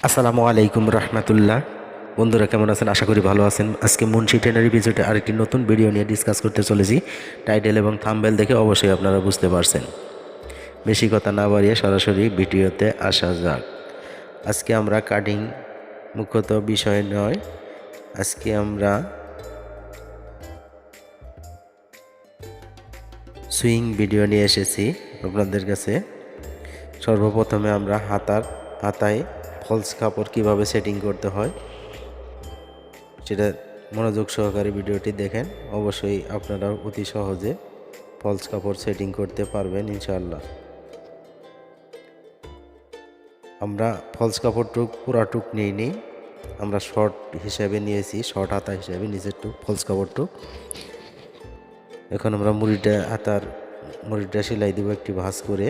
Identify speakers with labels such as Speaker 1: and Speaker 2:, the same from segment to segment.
Speaker 1: আসসালামু আলাইকুম রহমতুল্লাহ। বন্ধুরা কেমন আছেন? আশা করি ভালো আছেন। আজকে মুন্সি টেনারি ভিডিওতে আরেকটি নতুন ভিডিও নিয়ে ডিসকাস করতে চলেছি। টাইটেল এবং থাম্বনেল দেখে অবশ্যই আপনারা বুঝতে পারছেন। বেশি কথা না বাড়িয়ে সরাসরি ভিডিওতে আসা যাক। আজকে আমরা কাটিং মুখ্যত বিষয় নয়, আজকে আমরা সুইং ভিডিও নিয়ে এসেছি আপনাদের কাছে। সর্বপ্রথমে আমরা হাতায় ফলস কাপড় কিভাবে সেটিং করতে হয় সেটা মনোযোগ সহকারে ভিডিওটি দেখেন। অবশ্যই আপনারা অতি সহজে ফলস কাপড় সেটিং করতে পারবেন ইনশাআল্লাহ। আমরা ফলস কাপড়টুক পুরাটুক নিই, আমরা শর্ট হিসাবে নিয়েছি, শর্ট হাতা হিসাবে নিচের টুক ফলস কাপড়টুক। এখন আমরা মুড়িটা সেলাই দেবো একটি ভাঁজ করে।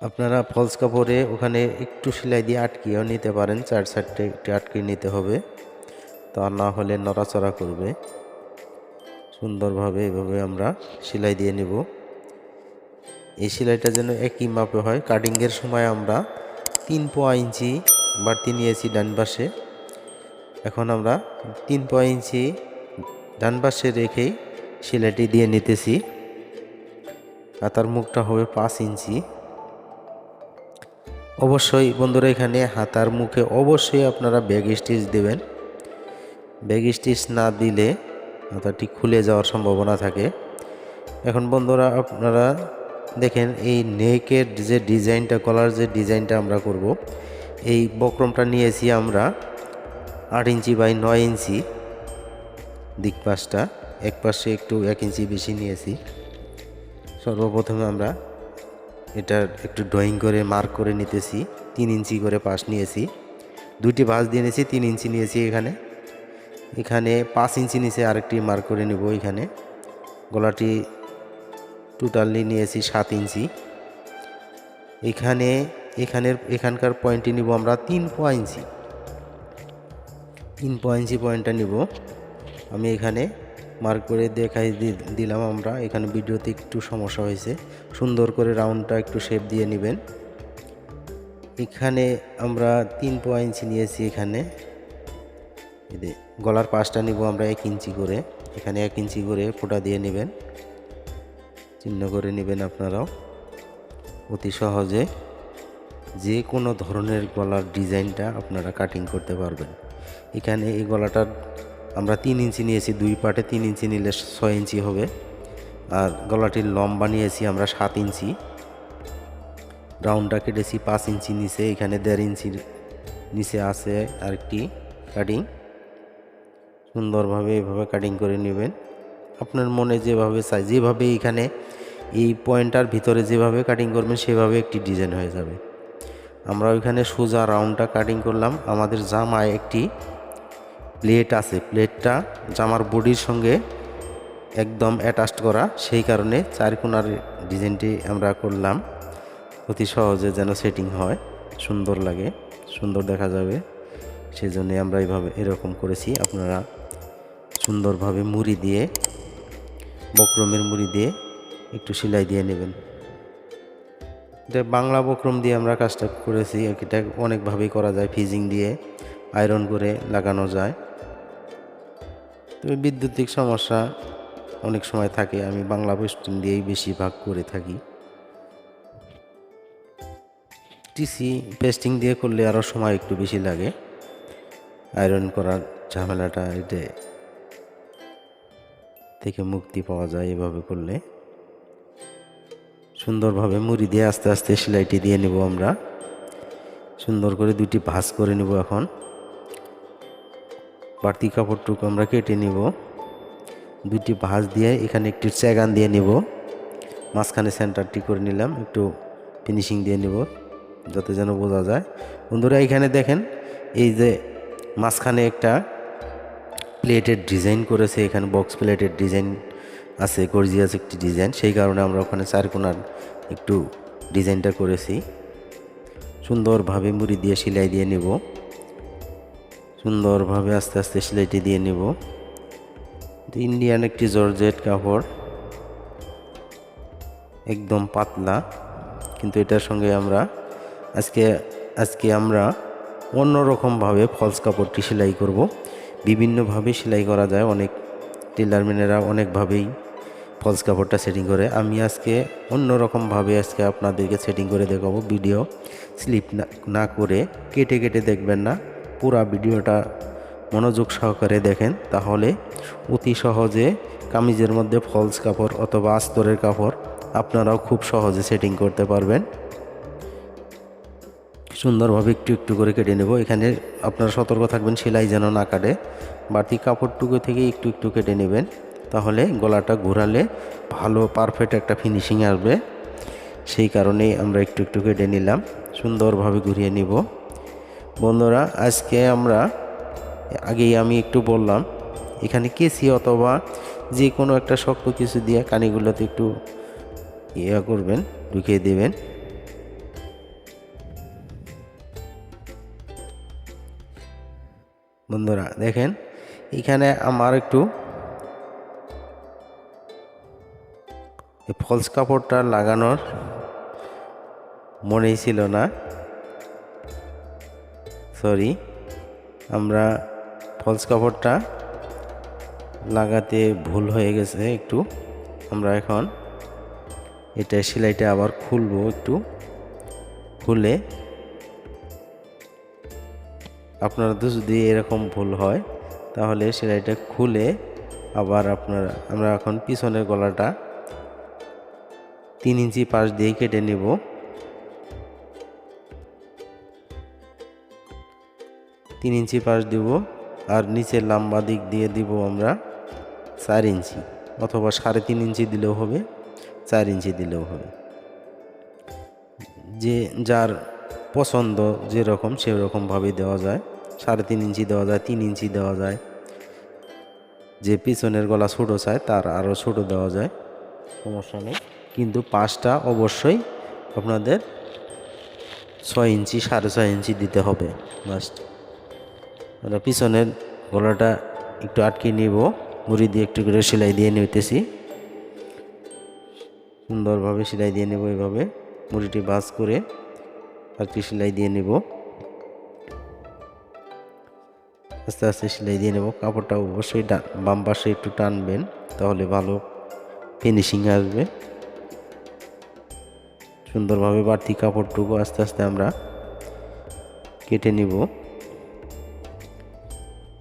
Speaker 1: আপনারা ফলস কাপড়ে ওখানে একটু সেলাই দিয়ে আটকিয়েও নিতে পারেন, চার সাইডটা একটু আটকিয়ে নিতে হবে, তা না হলে নড়াচড়া করবে। সুন্দরভাবে এভাবে আমরা সেলাই দিয়ে নেব। এই সেলাইটা যেন একই মাপে হয়। কাটিংয়ের সময় আমরা 3 ইঞ্চি বাড়তি নিয়েছি ডান পাশে। এখন আমরা 3 ইঞ্চি ডান পাশে রেখেই সেলাইটি দিয়ে নিতেছি। হাতার মুখটা হবে 5 ইঞ্চি। অবশ্যই বন্ধুরা এখানে হাতার মুখে অবশ্যই আপনারা ব্যাক স্টিচ দেবেন। ব্যাক স্টিচ না দিলে হাতাটি খুলে যাওয়ার সম্ভাবনা থাকে। এখন বন্ধুরা আপনারা দেখেন, এই নেকের যে ডিজাইনটা, গলার যে ডিজাইনটা আমরা করব, এই বক্রমটা নিয়েছি আমরা 8 ইঞ্চি বাই 9 ইঞ্চি দিক পাশটা, এক পাশে একটু 1 ইঞ্চি বেশি নিয়েছি। সর্বপ্রথমে আমরা এটার একটু ড্রয়িং করে মার্ক করে নিতেছি। 3 ইঞ্চি করে পাশ নিয়েছি, দুইটি ভাঁজ দিয়ে নিয়েছি, 3 ইঞ্চি নিয়েছি। এখানে 5 ইঞ্চি নিচে আরেকটি মার্ক করে নেব। এখানে গলাটি টোটালি নিয়েছি 7 ইঞ্চি। এখানকার পয়েন্টটি নিব আমরা 3 ইঞ্চি। 3 ইঞ্চি পয়েন্টটা নিব। আমি এখানে মার্ক করে দেখাই দিলাম। আমরা এখানে ভিডিওতে একটু সমস্যা হয়েছে, সুন্দর করে রাউন্ডটা একটু শেপ দিয়ে নেবেন। এখানে আমরা 3 ইঞ্চি নিয়েছি। এখানে গলার পাশটা নিব আমরা 1 ইঞ্চি করে। এখানে 1 ইঞ্চি করে ফোঁটা দিয়ে নেবেন, চিহ্ন করে নেবেন। আপনারাও অতি সহজে যে কোনো ধরনের গলার ডিজাইনটা আপনারা কাটিং করতে পারবেন। এখানে এই গলাটার আমরা 3 ইঞ্চি নিয়েছি, দুই পার্টে 3 ইঞ্চি নিলে 6 ইঞ্চি হবে। আর গলাটির লম্বা নিয়েছি আমরা 7 ইঞ্চি। রাউন্ডটা কেটেছি 5 ইঞ্চি নিচে। এখানে 1.5 ইঞ্চির নিচে আছে আরেকটি কাটিং। সুন্দরভাবে এভাবে কাটিং করে নেবেন, আপনার মনে যেভাবে চাই, যেভাবে এখানে এই পয়েন্টটার ভিতরে যেভাবে কাটিং করবেন সেভাবে একটি ডিজাইন হয়ে যাবে। আমরা ওইখানে সোজা রাউন্ডটা কাটিং করলাম। আমাদের জামায় একটি প্লেট আছে, প্লেটটা জামার বডির সঙ্গে একদম অ্যাটাচড করা, সেই কারণে 4 কোণার ডিজাইনটি আমরা করলাম। অতি সহজে যেন সেটিং হয়, সুন্দর লাগে, সুন্দর দেখা যাবে, সেজন্য আমরা এরকম করেছি। আপনারা সুন্দরভাবে মুড়ি দিয়ে, বক্রমের মুড়ি দিয়ে একটু সেলাই দিয়ে নেবেন। এটা বাংলা বক্রম দিয়ে আমরা কাজটা করেছি। এটা অনেকভাবেই করা যায়, ফিজিং দিয়ে আয়রন করে লাগানো যায়। তবে বিদ্যুতিক সমস্যা অনেক সময় থাকে, আমি বাংলা পেস্টিং দিয়েই বেশিরভাগ করে থাকি। টিসি পেস্টিং দিয়ে করলে আরও সময় একটু বেশি লাগে, আয়রন করার ঝামেলাটা এটা থেকে মুক্তি পাওয়া যায় এভাবে করলে। সুন্দরভাবে মুড়ি দিয়ে আস্তে আস্তে সেলাইটি দিয়ে নেব। আমরা সুন্দর করে দুটি ভাঁজ করে নেব। এখন বাড়তি কাপড়টুকু আমরা কেটে নেব, দুটি ভাঁজ দিয়ে এখানে একটু চ্যাগান দিয়ে নেব। মাঝখানে সেন্টারটি করে নিলাম, একটু ফিনিশিং দিয়ে নেব যাতে যেন বোঝা যায়। বন্ধুরা এখানে দেখেন, এই যে মাঝখানে একটা প্লেটের ডিজাইন করেছে, এখানে বক্স প্লেটের ডিজাইন আছে, গর্জিয়াস একটি ডিজাইন, সেই কারণে আমরা ওখানে 4 কোণার একটু ডিজাইনটা করেছি। সুন্দরভাবে মুড়ি দিয়ে সেলাই দিয়ে নেব, সুন্দরভাবে আস্তে আস্তে সেলাইটি দিয়ে নেব। ইন্ডিয়ান একটি জর্জেট কাপড়, একদম পাতলা, কিন্তু এটার সঙ্গে আমরা আজকে আজকে আমরা অন্যরকমভাবে ফলস কাপড়টি সেলাই করব। বিভিন্নভাবে সেলাই করা যায়, অনেক টেলারম্যানেরা অনেকভাবেই ফলস কাপড়টা সেটিং করে। আমি আজকে অন্যরকমভাবে আজকে আপনাদেরকে সেটিং করে দেখাবো। ভিডিও স্লিপ না করে কেটে কেটে দেখবেন না, পুরা ভিডিওটা মনোযোগ সহকারে দেখেন, তাহলে অতি সহজে কামিজের মধ্যে ফলস কাপড় অথবা আস্তরের কাপড় আপনারাও খুব সহজে সেটিং করতে পারবেন। সুন্দরভাবে একটু একটু করে কেটে নেব। এখানে আপনারা সতর্ক থাকবেন সেলাই যেন না কাটে, বাড়তি কাপড়টুকু থেকে একটু একটু কেটে নেবেন, তাহলে গলাটা ঘোরালে ভালো পারফেক্ট একটা ফিনিশিং আসবে। সেই কারণেই আমরা একটু একটু কেটে নিলাম, সুন্দরভাবে ঘুরিয়ে নিব। বন্ধুরা, আজকে আমরা আগেই আমি একটু বললাম, এখানে কেসি অথবা যে কোনো একটা শক্ত কিছু দিয়ে কানিগুলোতে একটু ইয়া করবেন, ঢুকিয়ে দেবেন। বন্ধুরা দেখেন, এখানে আমার একটু ফলস কাপড়টা লাগানোর মনেই ছিল না, সরি। আমরা ফলস কাপড়টা লাগাতে ভুল হয়ে গেছে একটু। আমরা এখন এটা সেলাইটা আবার খুলবো, একটু খুলে আপনারা যদি এরকম ভুল হয় তাহলে সেলাইটা খুলে আবার আমরা এখন পিছনের গলাটা 3 ইঞ্চি পাশ দিয়ে কেটে নেব। 3 ইঞ্চি পাশ দিব, আর নিচের লম্বা দিক দিয়ে দিব আমরা 4 ইঞ্চি অথবা 3.5 ইঞ্চি দিলেও হবে, 4 ইঞ্চি দিলেও হবে, যে যার পছন্দ যেরকম সেরকমভাবে দেওয়া যায়। 3.5 ইঞ্চি দেওয়া যায়, 3 ইঞ্চি দেওয়া যায়, যে পিছনের গলা ছোটো চায় তার আরও ছোটো দেওয়া যায়, সমস্যা নেই। কিন্তু পাশটা অবশ্যই আপনাদের 6 ইঞ্চি 6.5 ইঞ্চি দিতে হবে মাস্ট। আমরা পিছনের গলাটা একটু আটকে নিব, মুড়ি দিয়ে একটু করে সেলাই দিয়ে নিতেছি, সুন্দরভাবে সেলাই দিয়ে নেব। এইভাবে মুড়িটি ভাঁজ করে আর কি সেলাই দিয়ে নেব, আস্তে আস্তে সেলাই দিয়ে নেব। কাপড়টা অবশ্যই বাম পাশে একটু টানবেন, তাহলে ভালো ফিনিশিং আসবে। সুন্দরভাবে বাড়তি কাপড়টুকু আস্তে আস্তে আমরা কেটে নিব,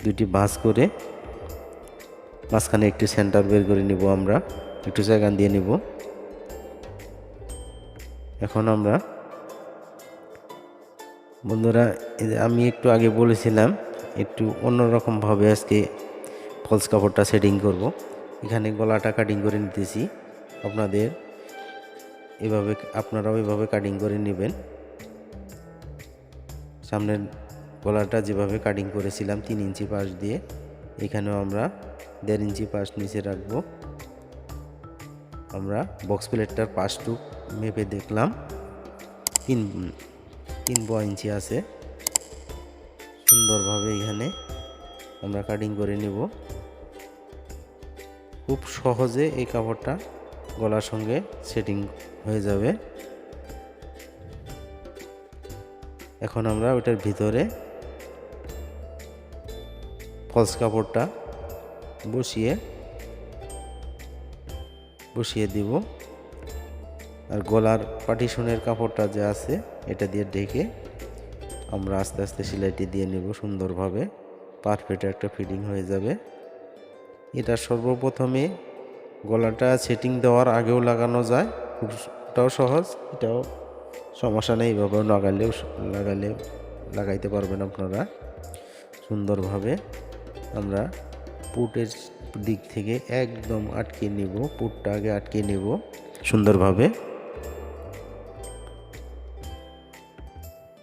Speaker 1: দুটি ভাঁজ করে মাঝখানে একটু সেন্টার বের করে নিব, আমরা একটু জায়গা দিয়ে নিব। এখন আমরা বন্ধুরা, আমি একটু আগে বলেছিলাম একটু অন্যরকমভাবে আজকে ফলস কাপড়টা সেটিং করব। এখানে গলাটা কাটিং করে নিতেছি, আপনারাও এভাবে কাটিং করে নেবেন। সামনের গলাটা যেভাবে কাটিং করেছিলাম 3 ইঞ্চি পাশ দিয়ে, এখানেও আমরা 1.5 ইঞ্চি পাশ নিচে রাখবো। আমরা বক্স প্লেটটার পাশটুক মেপে দেখলাম 3 ইঞ্চি আছে। সুন্দরভাবে এখানে আমরা কাটিং করে নিব। খুব সহজে এই কাপড়টা গলার সঙ্গে সেটিং হয়ে যাবে। এখন আমরা ওটার ভিতরে ফলস কাপড়টা বসিয়ে দিব, আর গলার পার্টিশনের কাপড়টা যে আছে এটা দিয়ে ঢেকে আমরা আস্তে আস্তে সেলাইটি দিয়ে নেব। সুন্দরভাবে পারফেক্ট একটা ফিটিং হয়ে যাবে। এটা সর্বপ্রথমে গলাটা সেটিং দেওয়ার আগেও লাগানো যায়, এটাও সহজ, এটাও সমস্যা নেই। এইভাবে লাগাইতে পারবেন আপনারা। সুন্দরভাবে আমরা পুটের দিক থেকে একদম আটকে নিব, পুটটা আগে আটকে নিব সুন্দরভাবে।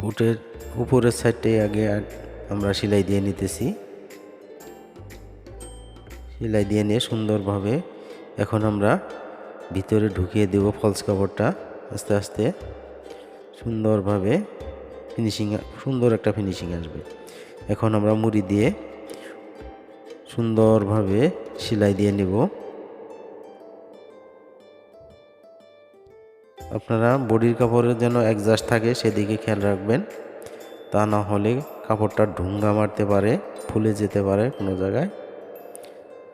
Speaker 1: পুটের উপরের সাইডটাই আগে আমরা সেলাই দিয়ে নিতেছি। সেলাই দিয়ে নিয়ে সুন্দরভাবে এখন আমরা ভিতরে ঢুকিয়ে দেব ফলস কাপড়টা আস্তে আস্তে। সুন্দরভাবে সুন্দর একটা ফিনিশিং আসবে। এখন আমরা মুড়ি দিয়ে সুন্দরভাবে সেলাই দিয়ে নেব। আপনারা বডির কাপড়ের যেন অ্যাডজাস্ট থাকে সেদিকে খেয়াল রাখবেন, তা না হলে কাপড়টা ঢুঙ্গা মারতে পারে, ফুলে যেতে পারে কোনো জায়গায়।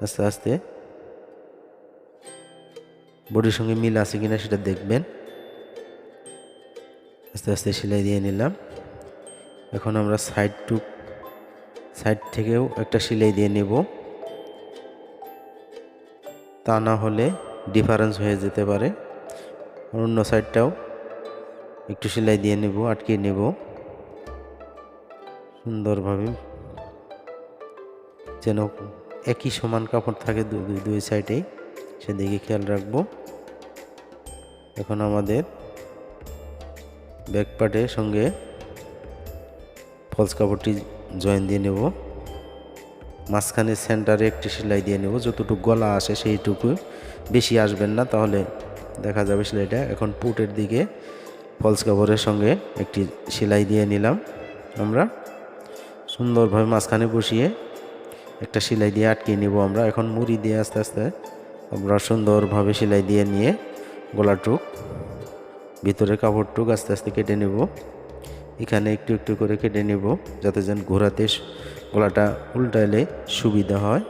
Speaker 1: আস্তে আস্তে বডির সঙ্গে মিল আছে কিনা সেটা দেখবেন। আস্তে আস্তে সেলাই দিয়ে নিলাম। এখন আমরা সাইড থেকেও একটা সেলাই দিয়ে নেব, তা না হলে ডিফারেন্স হয়ে যেতে পারে। অন্য সাইডটাও একটু সেলাই দিয়ে নেব, আটকে নেব সুন্দরভাবে, যেন একই সমান কাপড় থাকে দুই সাইডেই, সেদিকে খেয়াল রাখবো। এখন আমাদের ব্যাক পার্টের সঙ্গে ফলস কাপড়টি জয়েন দিয়ে নেব। মাঝখানে সেন্টারে একটি সেলাই দিয়ে নেব, যতটুকু গলা আসে সেইটুকু, বেশি আসবেন না, তাহলে দেখা যাবে সেলাইটা। এখন পুটের দিকে ফলস কাপড়ের সঙ্গে একটি সেলাই দিয়ে নিলাম আমরা, সুন্দরভাবে মাঝখানে বসিয়ে একটা সেলাই দিয়ে আটকে নেব আমরা। এখন মুড়ি দিয়ে আস্তে আস্তে আমরা সুন্দরভাবে সেলাই দিয়ে নিয়ে গলাটুক, ভিতরের কাপড়টুক আস্তে আস্তে কেটে নেব। এখানে একটু একটু করে কেটে নেব, যাতে যেন ঘোরাতে গলাটা উল্টাইলে সুবিধা হয়।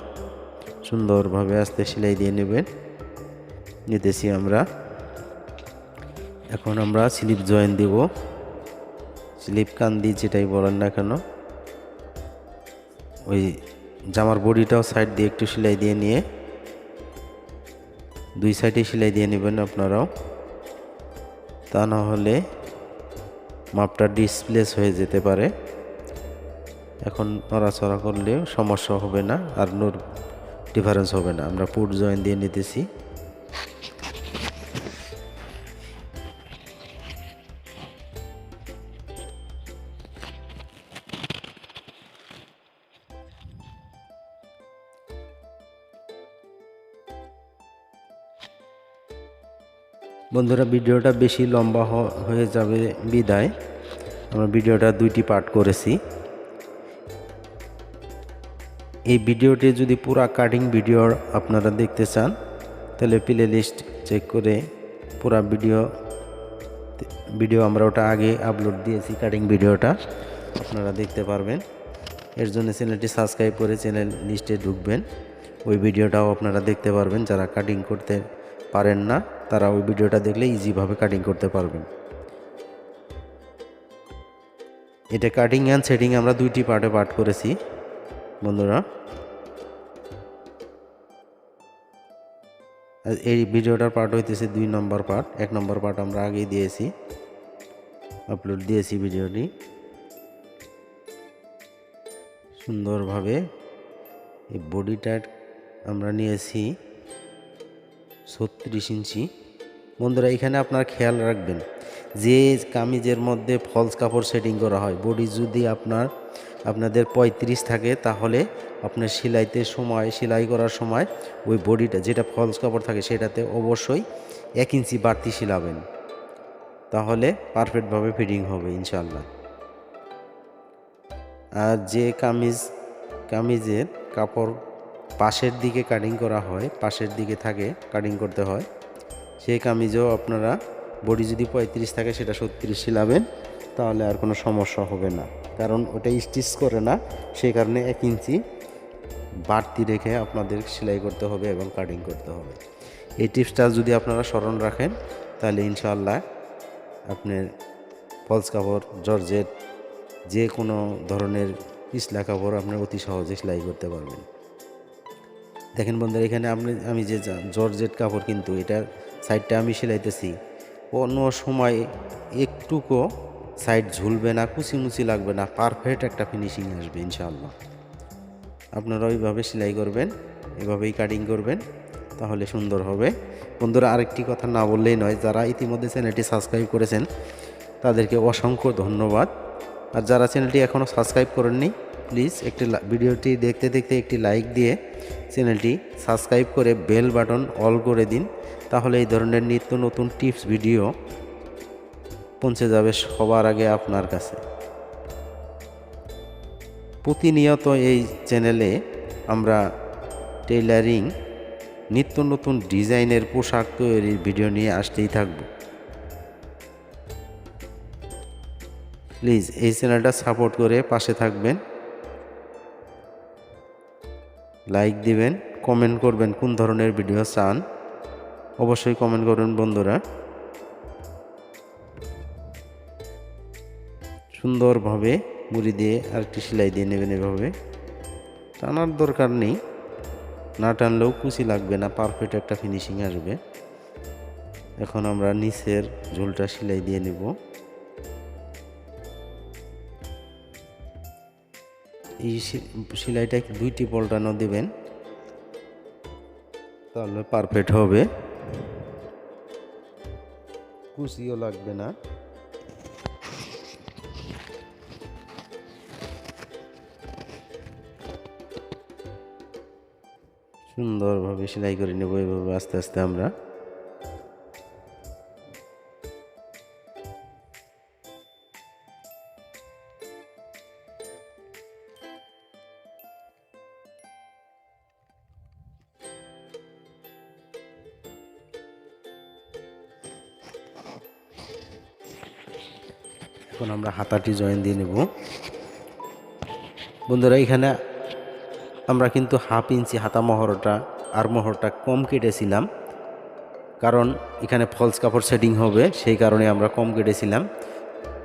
Speaker 1: সুন্দরভাবে আস্তে সেলাই দিয়ে নেবেন, নিতেছি আমরা। এখন আমরা স্লিপ জয়েন দিব, স্লিপ কান্দি যেটাই বলেন না কেন, ওই জামার বডিটাও সাইড দিয়ে একটু সেলাই দিয়ে নিয়ে দুই সাইডে সেলাই দিয়ে নেবেন আপনারাও, তা না হলে মাপটা ডিসপ্লেস হয়ে যেতে পারে। এখন নড়াচড়া করলেও সমস্যা হবে না, আর ডিফারেন্স হবে না। আমরা পুট জয়েন দিয়ে নিতেছি। বন্ধুরা, ভিডিওটা বেশি লম্বা হয়ে যাবে বিদায় আমরা ভিডিওটা দুইটি পার্ট করেছি। এই ভিডিওটি যদি পুরা কাটিং ভিডিও আপনারা দেখতে চান, তাহলে প্লে লিস্ট চেক করে পুরা ভিডিও আমরা ওটা আগে আপলোড দিয়েছি, কাটিং ভিডিওটা আপনারা দেখতে পারবেন। এর জন্য চ্যানেলটি সাবস্ক্রাইব করে চ্যানেল লিস্টে ঢুকবেন, ওই ভিডিওটাও আপনারা দেখতে পারবেন। যারা কাটিং করতে পারেন না, তারা ওই ভিডিওটা দেখলে ইজিভাবে কাটিং করতে পারবেন। এটা কাটিং অ্যান্ড সেটিং আমরা দুইটি পার্ট করেছি বন্ধুরা। এই ভিডিওটার পার্ট হইতেছে 2 নম্বর পার্ট। 1 নম্বর পার্ট আমরা আগেই দিয়েছি, আপলোড দিয়েছি ভিডিওটি। সুন্দরভাবে এই বডিটা আমরা নিয়েছি 36 ইঞ্চি। বন্ধুরা, এখানে আপনার খেয়াল রাখবেন, যে কামিজের মধ্যে ফলস কাপড় সেটিং করা হয়, বডি যদি আপনাদের 35 থাকে, তাহলে আপনার সেলাই করার সময় ওই বডিটা যেটা ফলস কাপড় থাকে সেটাতে অবশ্যই 1 ইঞ্চি বাড়তি সেলাবেন, তাহলে পারফেক্টভাবে ফিটিং হবে ইনশাল্লাহ। আর যে কামিজের কাপড় পাশের দিকে কাটিং করা হয়, পাশের দিকে থাকে কাটিং করতে হয়, সেই কামিজও আপনারা বডি যদি 35 থাকে সেটা 36 সেলাবেন, তাহলে আর কোনো সমস্যা হবে না। কারণ ওটা স্টিচ করে না, সেই কারণে 1 ইঞ্চি বাড়তি রেখে আপনাদের সেলাই করতে হবে এবং কাটিং করতে হবে। এই টিপসটা যদি আপনারা স্মরণ রাখেন, তাহলে ইনশাআল্লাহ আপনার ফলস কাপড়, জর্জেট, যে কোনো ধরনের পিছলা কাপড় আপনার অতি সহজে সেলাই করতে পারবেন। দেখেন বন্ধুরা, এখানে আমি যে জর্জেট কাপড়, কিন্তু এটার সাইডটা আমি সেলাইতেছি, অন্য সময় একটুকু সাইড ঝুলবে না, কুচিমুচি লাগবে না, পারফেক্ট একটা ফিনিশিং আসবে ইনশাআল্লাহ। আপনারা ওইভাবে সেলাই করবেন, এভাবেই কাটিং করবেন, তাহলে সুন্দর হবে। বন্ধুরা, আরেকটি কথা না বললেই নয়, যারা ইতিমধ্যে চ্যানেলটি সাবস্ক্রাইব করেছেন তাদেরকে অসংখ্য ধন্যবাদ। আর যারা চ্যানেলটি এখনও সাবস্ক্রাইব করেননি, প্লিজ ভিডিওটি দেখতে দেখতে একটি লাইক দিয়ে চ্যানেলটি সাবস্ক্রাইব করে বেল বাটন অল করে দিন, তাহলে এই ধরনের নিত্য নতুন টিপস ভিডিও পৌঁছে যাবে সবার আগে আপনার কাছে। প্রতিনিয়ত এই চ্যানেলে আমরা টেইলারিং, নিত্য নতুন ডিজাইনের পোশাক তৈরির ভিডিও নিয়ে আসতেই থাকব। প্লিজ এই চ্যানেলটা সাপোর্ট করে পাশে থাকবেন, লাইক দিবেন, কমেন্ট করবেন কোন ধরনের ভিডিও চান, অবশ্যই কমেন্ট করবেন বন্ধুরা। সুন্দরভাবে মুড়ি দিয়ে আরেকটি সেলাই দিয়ে নেবেন। এভাবে টানার দরকার নেই, না টানলেও কুচি লাগবে না, পারফেক্ট একটা ফিনিশিং আসবে। এখন আমরা নিচের ঝুলটা সেলাই দিয়ে নেব। এই সেলাইটা 2টি পল্টানো দিবেন, তাহলে পারফেক্ট হবে, কুচিও লাগবে না। সুন্দরভাবে সেলাই করে নেব এভাবে আস্তে আস্তে আমরা। এখন আমরা হাতাটি জয়েন দিয়ে নেব বন্ধুরা। এখানে আমরা কিন্তু 1/2 ইঞ্চি হাতা মহরটা আর মহরটা কম কেটেছিলাম, কারণ এখানে ফলস কাপড় সেটিং হবে, সেই কারণে আমরা কম কেটেছিলাম।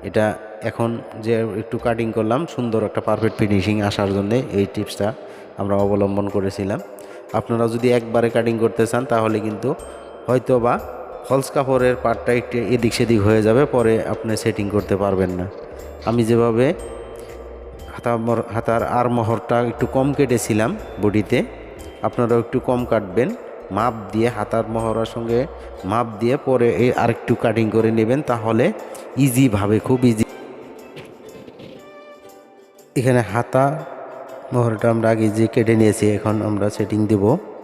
Speaker 1: এটা এখন যে একটু কাটিং করলাম, সুন্দর একটা পারফেক্ট ফিনিশিং আসার জন্য এই টিপসটা আমরা অবলম্বন করেছিলাম। আপনারা যদি একবারে কাটিং করতে চান তাহলে কিন্তু হয়তো বা ফলস কাপড়ের পার্টটা একটু এদিক সেদিক হয়ে যাবে, পরে আপনি সেটিং করতে পারবেন না। আমি যেভাবে হাতার আর মহরটা একটু কম কেটেছিলাম বডিতে, আপনারাও একটু কম কাটবেন, মাপ দিয়ে হাতার মহড়ার সঙ্গে মাপ দিয়ে পরে আরেকটু কাটিং করে নেবেন, তাহলে ইজিভাবে, খুব ইজি। এখানে হাতা মহড়াটা আমরা আগে যে কেটে নিয়েছি, এখন আমরা সেটিং দেব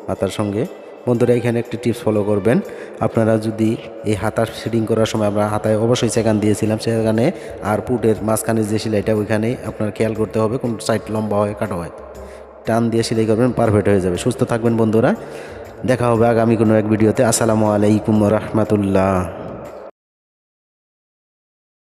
Speaker 1: হাতার সঙ্গে। বন্ধুরা এখানে একটি টিপস ফলো করবেন, আপনারা যদি এই হাতার সেটিং করার সময় আমরা হাতায় অবশ্যই সেখান দিয়েছিলাম, সেখানে আর পুটের মাঝখানে যে সেলাইটা ওইখানে আপনার খেয়াল করতে হবে কোন সাইড লম্বা হয় কাটা হয়, টান দিয়ে সেলাই করবেন, পারফেক্ট হয়ে যাবে। সুস্থ থাকবেন বন্ধুরা, দেখা হবে আগামী কোনো এক ভিডিওতে। আসসালামু আলাইকুম রহমতুল্লাহ।